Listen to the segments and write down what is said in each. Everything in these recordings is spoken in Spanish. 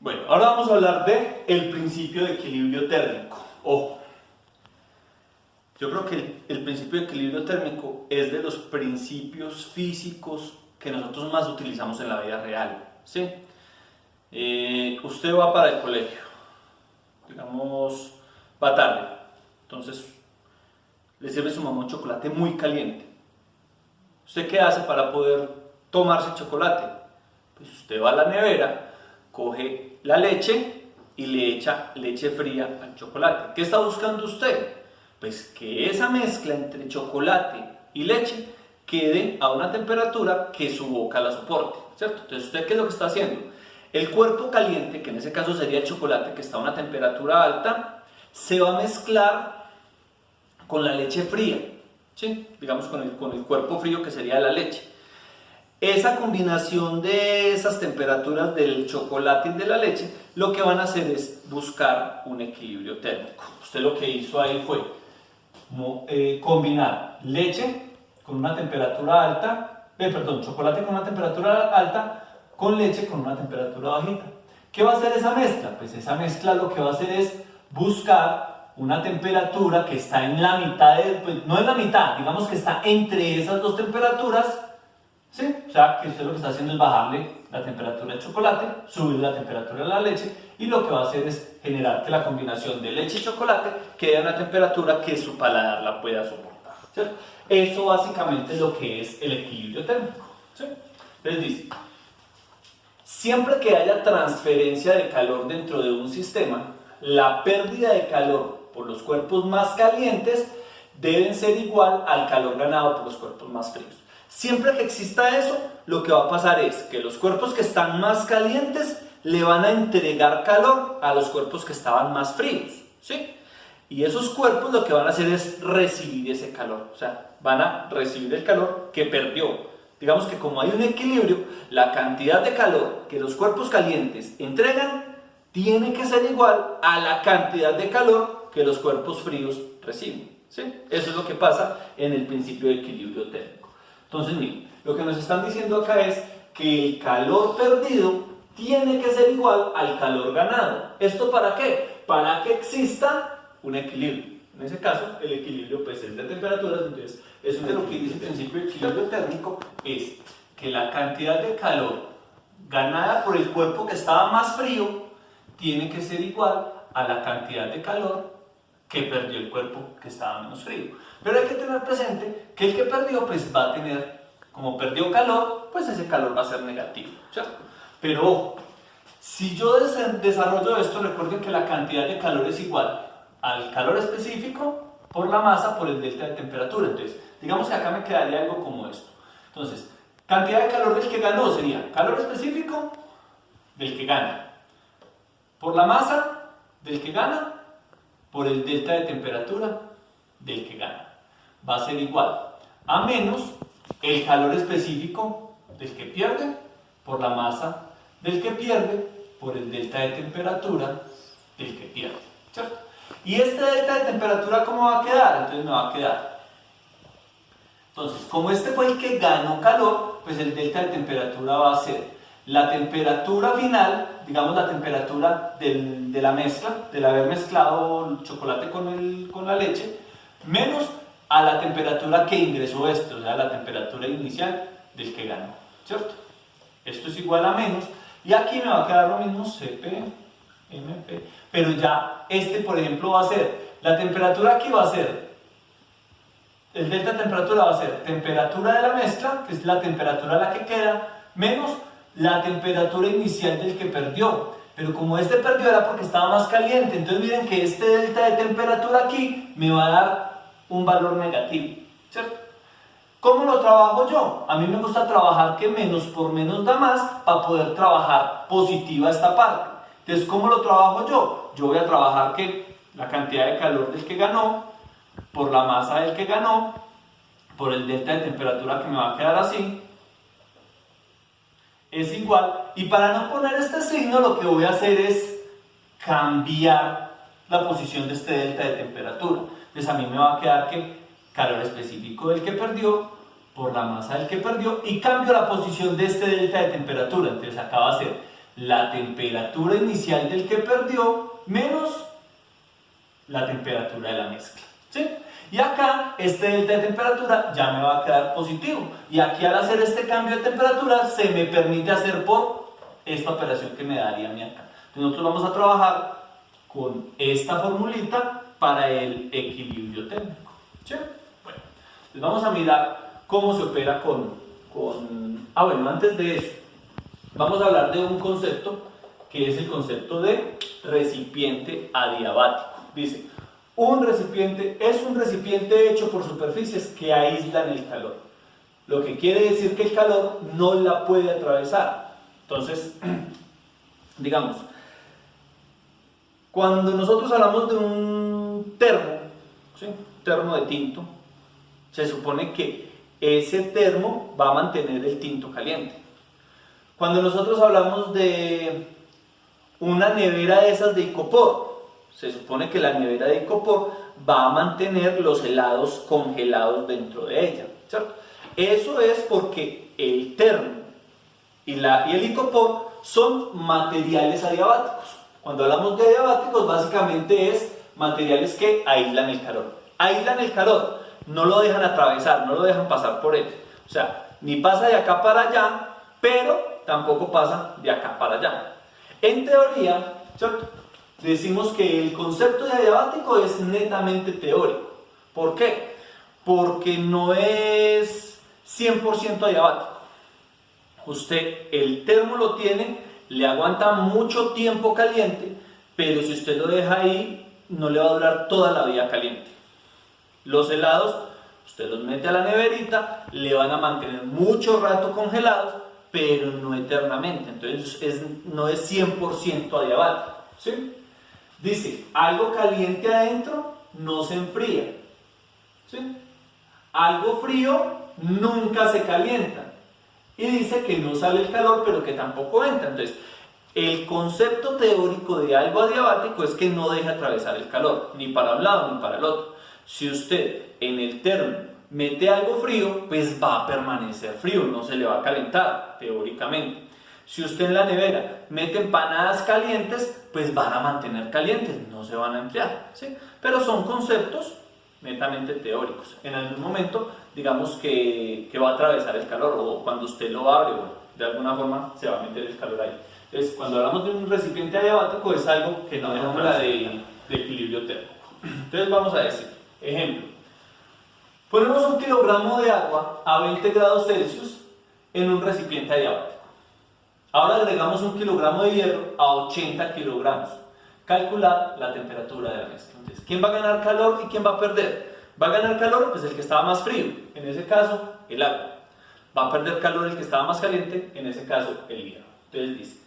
Bueno, ahora vamos a hablar de el principio de equilibrio térmico. Ojo, yo creo que el principio de equilibrio térmico es de los principios físicos que nosotros más utilizamos en la vida real, ¿sí? Usted va para el colegio, digamos, va tarde, entonces le sirve su mamá un chocolate muy caliente. ¿Usted qué hace para poder tomarse el chocolate? Pues usted va a la nevera, coge la leche y le echa leche fría al chocolate. ¿Qué está buscando usted? Pues que esa mezcla entre chocolate y leche quede a una temperatura que su boca la soporte, ¿cierto? Entonces, ¿usted qué es lo que está haciendo? El cuerpo caliente, que en ese caso sería el chocolate que está a una temperatura alta, se va a mezclar con la leche fría, ¿sí? Digamos con el cuerpo frío que sería la leche. Esa combinación de esas temperaturas del chocolate y de la leche, lo que van a hacer es buscar un equilibrio térmico. Usted lo que hizo ahí fue combinar leche con una temperatura alta, chocolate con una temperatura alta, con leche con una temperatura bajita. ¿Qué va a hacer esa mezcla? Pues esa mezcla lo que va a hacer es buscar una temperatura que está en la mitad, no en la mitad, digamos que está entre esas dos temperaturas, ¿sí? O sea, que usted lo que está haciendo es bajarle la temperatura del chocolate, subir la temperatura de la leche, y lo que va a hacer es generar que la combinación de leche y chocolate quede a una temperatura que su paladar la pueda soportar, ¿cierto? Eso básicamente es lo que es el equilibrio térmico, ¿sí? Entonces dice, siempre que haya transferencia de calor dentro de un sistema, la pérdida de calor por los cuerpos más calientes deben ser igual al calor ganado por los cuerpos más fríos. Siempre que exista eso, lo que va a pasar es que los cuerpos que están más calientes le van a entregar calor a los cuerpos que estaban más fríos, ¿sí? Y esos cuerpos lo que van a hacer es recibir ese calor, o sea, van a recibir el calor que perdió. Digamos que como hay un equilibrio, la cantidad de calor que los cuerpos calientes entregan tiene que ser igual a la cantidad de calor que los cuerpos fríos reciben, ¿sí? Eso es lo que pasa en el principio de equilibrio térmico. Entonces, miren, lo que nos están diciendo acá es que el calor perdido tiene que ser igual al calor ganado. ¿Esto para qué? Para que exista un equilibrio. En ese caso, el equilibrio pues, es de temperaturas, entonces eso es lo que dice el principio de equilibrio térmico, es que la cantidad de calor ganada por el cuerpo que estaba más frío tiene que ser igual a la cantidad de calor que perdió el cuerpo que estaba menos frío. Pero hay que tener presente que el que perdió pues va a tener, como perdió calor, pues ese calor va a ser negativo, ¿cierto? Pero ojo, si yo desarrollo esto, recuerden que la cantidad de calor es igual al calor específico por la masa por el delta de temperatura. Entonces, digamos que acá me quedaría algo como esto. Entonces, cantidad de calor del que ganó sería calor específico del que gana, por la masa del que gana, por el delta de temperatura del que gana. Va a ser igual a menos el calor específico del que pierde por la masa del que pierde por el delta de temperatura del que pierde, ¿cierto? ¿Y este delta de temperatura cómo va a quedar? Entonces me va a quedar. Entonces, como este fue el que ganó calor, pues el delta de temperatura va a ser la temperatura final, digamos la temperatura de la mezcla, del haber mezclado el chocolate con la leche, menos a la temperatura que ingresó esto, o sea, la temperatura inicial del que ganó, ¿cierto? Esto es igual a menos, y aquí me va a quedar lo mismo, Cp, Mp, pero ya este, por ejemplo, va a ser, la temperatura aquí va a ser, el delta de temperatura va a ser temperatura de la mezcla, que es la temperatura a la que queda, menos la temperatura inicial del que perdió. Pero como este perdió era porque estaba más caliente, entonces miren que este delta de temperatura aquí me va a dar un valor negativo, ¿cierto? ¿Cómo lo trabajo yo? A mí me gusta trabajar que menos por menos da más para poder trabajar positiva esta parte. Entonces, ¿cómo lo trabajo yo? Yo voy a trabajar que la cantidad de calor del que ganó, por la masa del que ganó, por el delta de temperatura que me va a quedar así, es igual, y para no poner este signo lo que voy a hacer es cambiar la posición de este delta de temperatura. Entonces a mí me va a quedar que calor específico del que perdió por la masa del que perdió, y cambio la posición de este delta de temperatura. Entonces acá va a ser la temperatura inicial del que perdió menos la temperatura de la mezcla, ¿sí? Y acá este delta de temperatura ya me va a quedar positivo. Y aquí al hacer este cambio de temperatura se me permite hacer por esta operación que me daría a mí acá. Entonces nosotros vamos a trabajar con esta formulita para el equilibrio térmico, ¿sí? Bueno, entonces vamos a mirar cómo se opera bueno, antes de eso, vamos a hablar de un concepto que es el concepto de recipiente adiabático. Dice, un recipiente es un recipiente hecho por superficies que aíslan el calor. Lo que quiere decir que el calor no la puede atravesar. Entonces, digamos, cuando nosotros hablamos de un termo, ¿sí? Termo de tinto, se supone que ese termo va a mantener el tinto caliente. Cuando nosotros hablamos de una nevera de esas de icopor, se supone que la nevera de icopor va a mantener los helados congelados dentro de ella, ¿cierto? Eso es porque el termo y el icopor son materiales adiabáticos. Cuando hablamos de adiabáticos, básicamente es materiales que aíslan el calor. Aíslan el calor, no lo dejan atravesar, no lo dejan pasar por él. O sea, ni pasa de acá para allá, pero tampoco pasa de acá para allá. En teoría, ¿cierto?, decimos que el concepto de adiabático es netamente teórico. ¿Por qué? Porque no es 100% adiabático. Usted el termo lo tiene, le aguanta mucho tiempo caliente, pero si usted lo deja ahí, no le va a durar toda la vida caliente. Los helados, usted los mete a la neverita, le van a mantener mucho rato congelados, pero no eternamente. Entonces no es 100% adiabático, ¿sí? Dice, algo caliente adentro no se enfría, ¿sí? Algo frío nunca se calienta. Y dice que no sale el calor, pero que tampoco entra. Entonces, el concepto teórico de algo adiabático es que no deja atravesar el calor, ni para un lado ni para el otro. Si usted en el termo mete algo frío, pues va a permanecer frío, no se le va a calentar, teóricamente. Si usted en la nevera mete empanadas calientes, pues van a mantener calientes, no se van a enfriar, ¿sí? Pero son conceptos netamente teóricos. En algún momento, digamos que va a atravesar el calor, o cuando usted lo abre, bueno, de alguna forma se va a meter el calor ahí. Entonces, cuando hablamos de un recipiente adiabático, es algo que no deja atravesar de equilibrio térmico. Entonces, vamos a decir, ejemplo, ponemos 1 kilogramo de agua a 20 grados Celsius en un recipiente adiabático. Ahora agregamos 1 kilogramo de hierro a 80 kilogramos. Calcular la temperatura de la mezcla. Entonces, ¿quién va a ganar calor y quién va a perder? Va a ganar calor, pues el que estaba más frío, en ese caso, el agua. Va a perder calor el que estaba más caliente, en ese caso, el hierro. Entonces dice,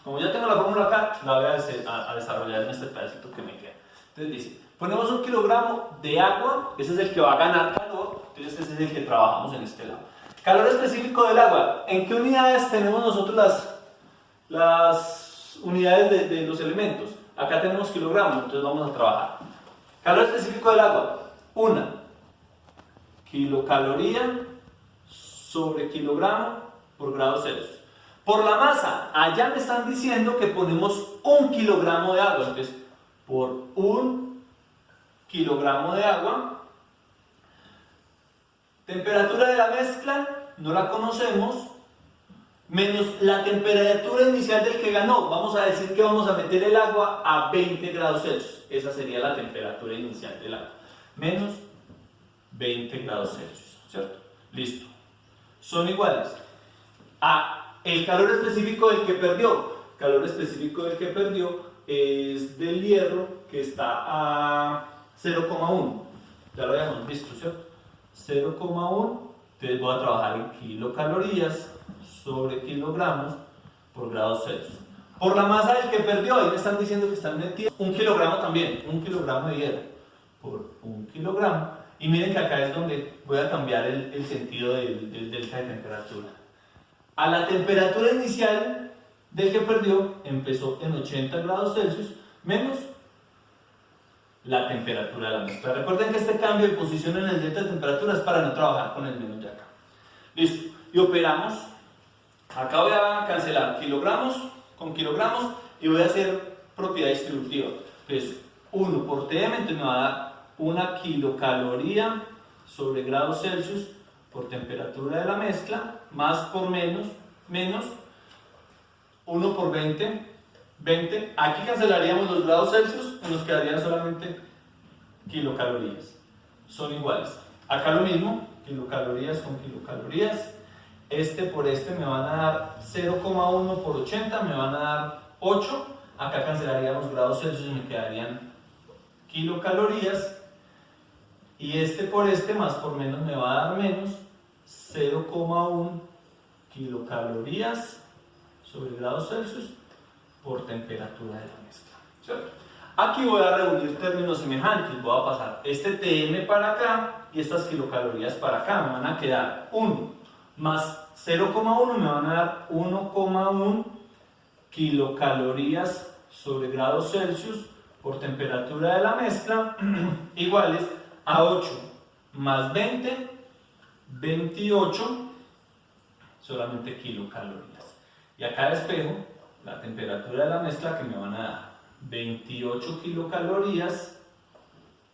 como ya tengo la fórmula acá, la voy a desarrollar en este pedacito que me queda. Entonces dice, ponemos 1 kilogramo de agua, ese es el que va a ganar calor, entonces ese es el que trabajamos en este lado. Calor específico del agua. ¿En qué unidades tenemos nosotros las unidades de los elementos? Acá tenemos kilogramos, entonces vamos a trabajar. Calor específico del agua. 1 kilocaloría sobre kilogramo por grado Celsius. Por la masa, allá me están diciendo que ponemos 1 kilogramo de agua. Entonces, por 1 kilogramo de agua, temperatura de la mezcla, no la conocemos, menos la temperatura inicial del que ganó. Vamos a decir que vamos a meter el agua a 20 grados Celsius. Esa sería la temperatura inicial del agua. Menos 20 grados Celsius, ¿cierto? Listo. Son iguales a el calor específico del que perdió. Calor específico del que perdió es del hierro, que está a 0,1. Ya lo habíamos visto, ¿cierto? 0,1, entonces voy a trabajar en kilocalorías sobre kilogramos por grados Celsius. Por la masa del que perdió, ahí me están diciendo que están metidos 1 kilogramo también, 1 kilogramo de hierro por 1 kilogramo. Y miren que acá es donde voy a cambiar el sentido del delta de temperatura. A la temperatura inicial del que perdió empezó en 80 grados Celsius menos la temperatura de la mezcla. Recuerden que este cambio de posición en el delta de temperatura es para no trabajar con el menos de acá. Listo. Y operamos Acá voy a cancelar kilogramos con kilogramos y voy a hacer propiedad distributiva. Entonces, 1 por TM, entonces me va a dar 1 kilocaloría sobre grados Celsius por temperatura de la mezcla, más por menos, 1 por 20, 20. Aquí cancelaríamos los grados Celsius y nos quedarían solamente kilocalorías. Son iguales. Acá lo mismo, kilocalorías con kilocalorías. Este por este me van a dar 0,1 por 80, me van a dar 8. Acá cancelaríamos grados Celsius y me quedarían kilocalorías. Y este por este más por menos me va a dar menos 0,1 kilocalorías sobre grados Celsius por temperatura de la mezcla. ¿Cierto? Aquí voy a reunir términos semejantes. Voy a pasar este TM para acá y estas kilocalorías para acá. Me van a quedar 1 más 0,1 me van a dar 1,1 kilocalorías sobre grados Celsius por temperatura de la mezcla iguales a 8 más 20, 28 solamente kilocalorías. Y acá despejo la temperatura de la mezcla que me van a dar 28 kilocalorías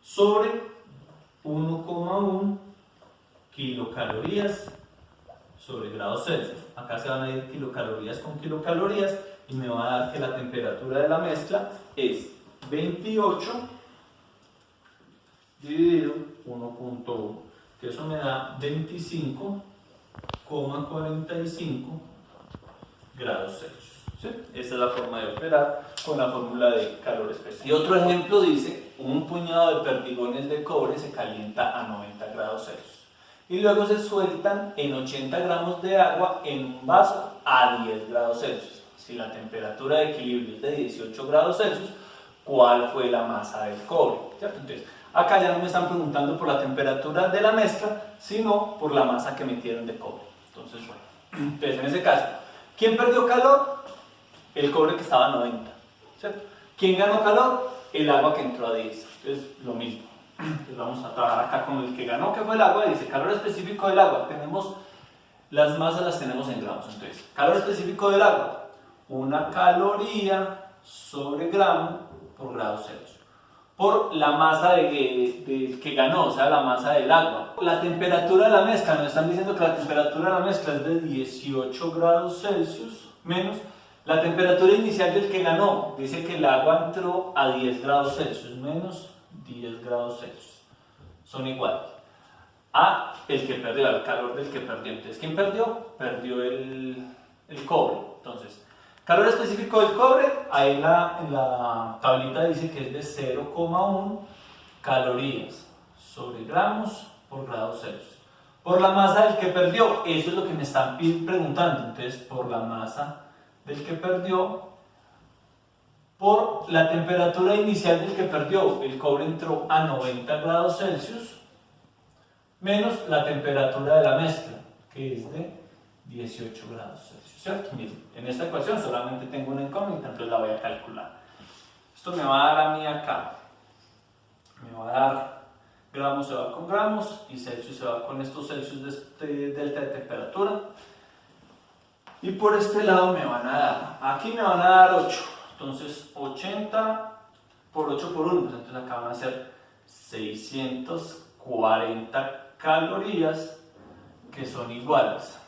sobre 1,1 kilocalorías sobre grados Celsius. Acá se van a ir kilocalorías con kilocalorías y me va a dar que la temperatura de la mezcla es 28 dividido 1.1, que eso me da 25,45 grados Celsius. ¿Sí? Esa es la forma de operar con la fórmula de calor específico. Y otro ejemplo dice, un puñado de perdigones de cobre se calienta a 90 grados Celsius y luego se sueltan en 80 gramos de agua en un vaso a 10 grados Celsius. Si la temperatura de equilibrio es de 18 grados Celsius, ¿cuál fue la masa del cobre? ¿Cierto? Entonces, acá ya no me están preguntando por la temperatura de la mezcla, sino por la masa que metieron de cobre. Entonces, bueno, entonces en ese caso, ¿quién perdió calor? El cobre que estaba a 90, ¿cierto? ¿Quién ganó calor? El agua que entró a 10. Entonces, lo mismo. Entonces, vamos a trabajar acá con el que ganó, que fue el agua. Dice, calor específico del agua. Tenemos, las masas las tenemos en gramos. Entonces, calor específico del agua. 1 caloría sobre gramo por grado Celsius. Por la masa que ganó, o sea, la masa del agua. La temperatura de la mezcla, nos están diciendo que la temperatura de la mezcla es de 18 grados Celsius menos la temperatura inicial del que ganó. Dice que el agua entró a 10 grados Celsius menos 10 grados Celsius. Son iguales a el que perdió, al calor del que perdió. Entonces, ¿quién perdió? Perdió el cobre. Entonces, calor específico del cobre, ahí en la tablita dice que es de 0,1 calorías sobre gramos por grados Celsius. Por la masa del que perdió, eso es lo que me están preguntando. Entonces, por la masa del que perdió, por la temperatura inicial del que perdió, el cobre entró a 90 grados Celsius, menos la temperatura de la mezcla, que es de 18 grados Celsius, ¿cierto? Miren, en esta ecuación solamente tengo una incógnita, entonces la voy a calcular. Esto me va a dar a mí acá, me va a dar gramos se va con gramos y Celsius se va con estos Celsius de delta de temperatura. Y por este lado me van a dar, aquí me van a dar 8, entonces 80 por 8 por 1, pues entonces acá van a ser 640 calorías que son iguales.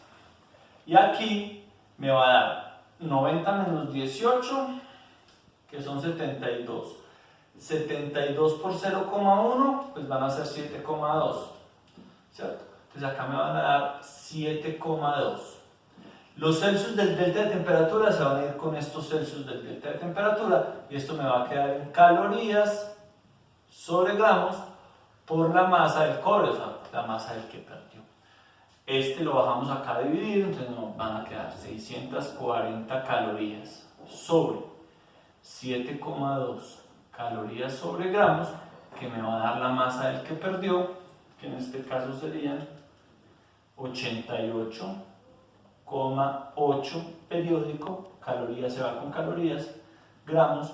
Y aquí me va a dar 90 menos 18, que son 72. 72 por 0,1, pues van a ser 7,2, ¿cierto? Entonces acá me van a dar 7,2. Los Celsius del delta de temperatura se van a ir con estos Celsius del delta de temperatura y esto me va a quedar en calorías sobre gramos por la masa del cobre, o sea, la masa del que perdió. Este lo bajamos acá a dividir, entonces nos van a quedar 640 calorías sobre 7,2 calorías sobre gramos, que me va a dar la masa del que perdió, que en este caso serían 88,8 periódico, calorías se va con calorías, gramos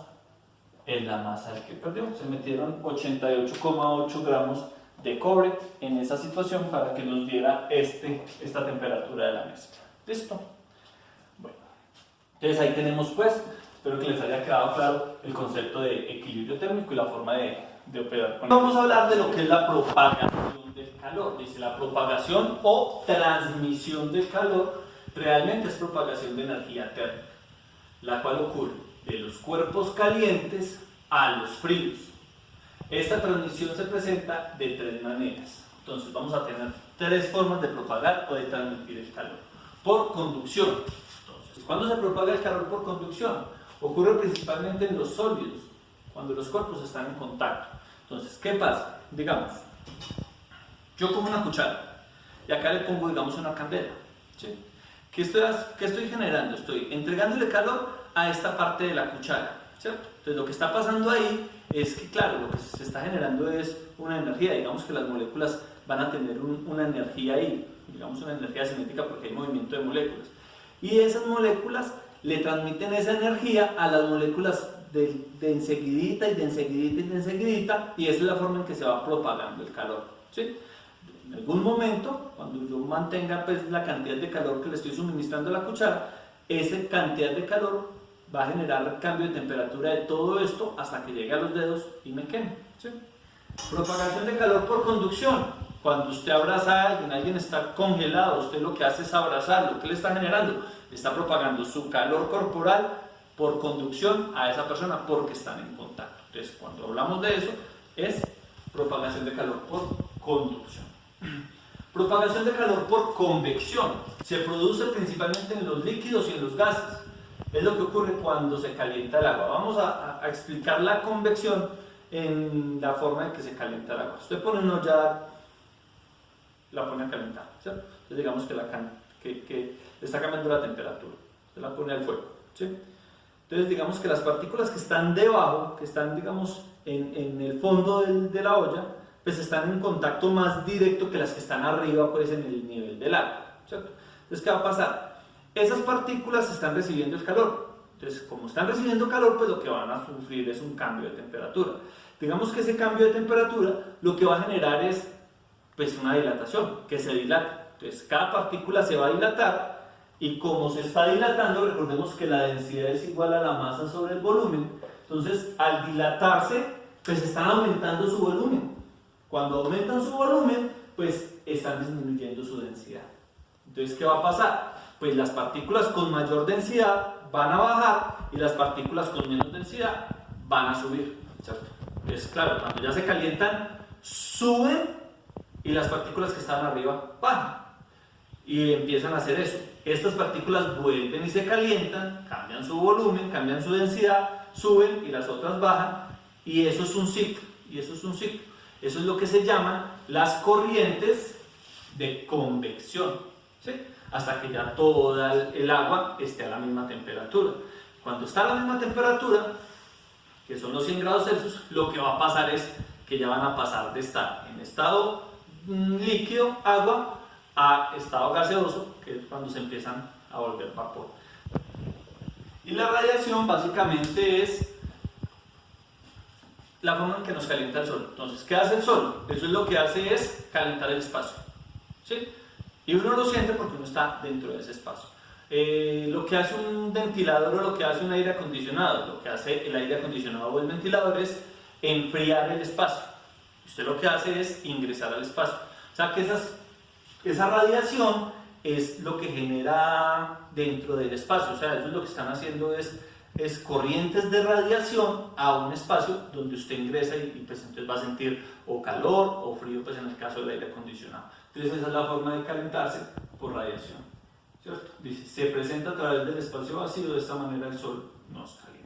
es la masa del que perdió. Se metieron 88,8 gramos de cobre en esa situación para que nos diera esta temperatura de la mezcla. ¿Listo? Entonces ahí tenemos pues, espero que les haya quedado claro el concepto de equilibrio térmico y la forma de operar con él. Vamos a hablar de lo que es la propagación del calor. Dice la propagación o transmisión del calor realmente es propagación de energía térmica, la cual ocurre de los cuerpos calientes a los fríos. Esta transmisión se presenta de tres maneras. Entonces vamos a tener tres formas de propagar o de transmitir el calor. Por conducción. Entonces, ¿cuándo se propaga el calor por conducción? Ocurre principalmente en los sólidos, cuando los cuerpos están en contacto. Entonces, ¿qué pasa? Digamos, yo cojo una cuchara y acá le pongo, digamos, una candela. ¿Sí? ¿Qué estoy generando? Estoy entregándole calor a esta parte de la cuchara, ¿cierto? Entonces lo que está pasando ahí es que, claro, lo que se está generando es una energía. Digamos que las moléculas van a tener una energía ahí, digamos una energía cinética porque hay movimiento de moléculas. Y esas moléculas le transmiten esa energía a las moléculas de enseguidita y de enseguidita y de enseguidita, y esa es la forma en que se va propagando el calor, ¿sí? En algún momento, cuando yo mantenga pues, la cantidad de calor que le estoy suministrando a la cuchara, esa cantidad de calor va a generar cambio de temperatura de todo esto hasta que llegue a los dedos y me queme, ¿sí? Propagación de calor por conducción. Cuando usted abraza a alguien está congelado, usted lo que hace es abrazarlo. ¿Qué le está generando? Le está propagando su calor corporal por conducción a esa persona porque están en contacto. Entonces, cuando hablamos de eso, es propagación de calor por conducción. Propagación de calor por convección. Se produce principalmente en los líquidos y en los gases. Es lo que ocurre cuando se calienta el agua. Vamos a explicar la convección en la forma en que se calienta el agua. Usted pone una olla, la pone a calentar, ¿cierto? Entonces digamos que está cambiando la temperatura. Usted la pone al fuego, ¿sí? Entonces digamos que las partículas que están debajo, que están digamos en el fondo de la olla, pues están en contacto más directo que las que están arriba, pues en el nivel del agua, ¿cierto? Entonces, ¿qué va a pasar? Esas partículas están recibiendo el calor. Entonces, como están recibiendo calor, pues lo que van a sufrir es un cambio de temperatura. Digamos que ese cambio de temperatura lo que va a generar es pues una dilatación, que se dilata. Entonces, cada partícula se va a dilatar y como se está dilatando, recordemos que la densidad es igual a la masa sobre el volumen. Entonces, al dilatarse, pues están aumentando su volumen. Cuando aumentan su volumen, pues están disminuyendo su densidad. Entonces, ¿qué va a pasar? Pues las partículas con mayor densidad van a bajar y las partículas con menos densidad van a subir, ¿cierto? Entonces, claro, cuando ya se calientan, suben y las partículas que estaban arriba bajan. Y empiezan a hacer eso. Estas partículas vuelven y se calientan, cambian su volumen, cambian su densidad, suben y las otras bajan. Y eso es un ciclo. Eso es lo que se llaman las corrientes de convección, ¿sí? Hasta que ya toda el agua esté a la misma temperatura. Cuando está a la misma temperatura, que son los 100 grados Celsius, lo que va a pasar es que ya van a pasar de estar en estado líquido, agua, a estado gaseoso, que es cuando se empiezan a volver vapor. Y la radiación básicamente es la forma en que nos calienta el sol. Entonces, ¿qué hace el sol? Eso es lo que hace es calentar el espacio, ¿sí? Y uno lo siente porque uno está dentro de ese espacio. Lo que hace un ventilador o lo que hace un aire acondicionado, lo que hace el aire acondicionado o el ventilador es enfriar el espacio. Usted lo que hace es ingresar al espacio. O sea que esa radiación es lo que genera dentro del espacio. O sea, eso es lo que están haciendo es corrientes de radiación a un espacio donde usted ingresa y pues entonces va a sentir o calor o frío, pues en el caso del aire acondicionado. Entonces esa es la forma de calentarse por radiación, ¿cierto? Dice, se presenta a través del espacio vacío, de esta manera el sol nos calienta.